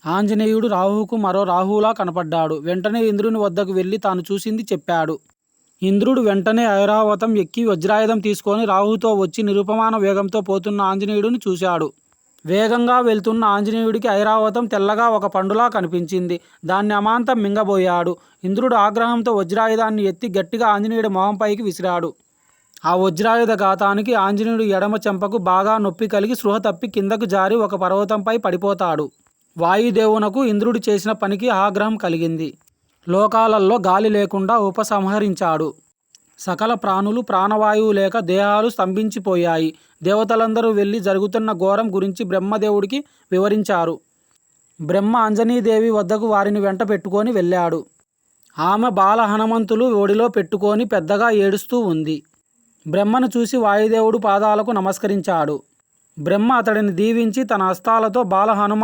ఆంజనేయుడు రాహువుకు మరో రాహువులా కనపడ్డాడు. వెంటనే ఇంద్రుని వద్దకు వెళ్ళి తాను చూసింది చెప్పాడు. ఇంద్రుడు వెంటనే ఐరావతం ఎక్కి వజ్రాయుధం తీసుకొని రాహుతో వచ్చి నిరుపమాన వేగంతో పోతున్న ఆంజనేయుడిని చూశాడు. వేగంగా వెళ్తున్న ఆంజనేయుడికి ఐరావతం తెల్లగా ఒక పండులా కనిపించింది. దాన్ని అమాంతం మింగబోయాడు. ఇంద్రుడు ఆగ్రహంతో వజ్రాయుధాన్ని ఎత్తి గట్టిగా ఆంజనేయుడి మొహంపైకి విసిరాడు. ఆ వజ్రాయుధ ఘాతానికి ఆంజనేయుడు ఎడమ చెంపకు బాగా నొప్పి కలిగి స్పృహ తప్పి కిందకు జారి ఒక పర్వతంపై పడిపోతాడు. వాయుదేవునకు ఇంద్రుడు చేసిన పనికి ఆగ్రహం కలిగింది. లోకాలలో గాలి లేకుండా ఉపసంహరించాడు. సకల ప్రాణులు ప్రాణవాయువు లేక దేహాలు స్తంభించిపోయాయి. దేవతలందరూ వెళ్ళి జరుగుతున్న ఘోరం గురించి బ్రహ్మదేవుడికి వివరించారు. బ్రహ్మ అంజనీదేవి వద్దకు వారిని వెంట పెట్టుకొని వెళ్ళాడు. ఆమె బాల హనుమంతులు ఒడిలో పెట్టుకొని పెద్దగా ఏడుస్తూ ఉంది. బ్రహ్మను చూసి వాయుదేవుడు పాదాలకు నమస్కరించాడు. బ్రహ్మ అతడిని దీవించి తన హస్తాలతో బాల హనుమ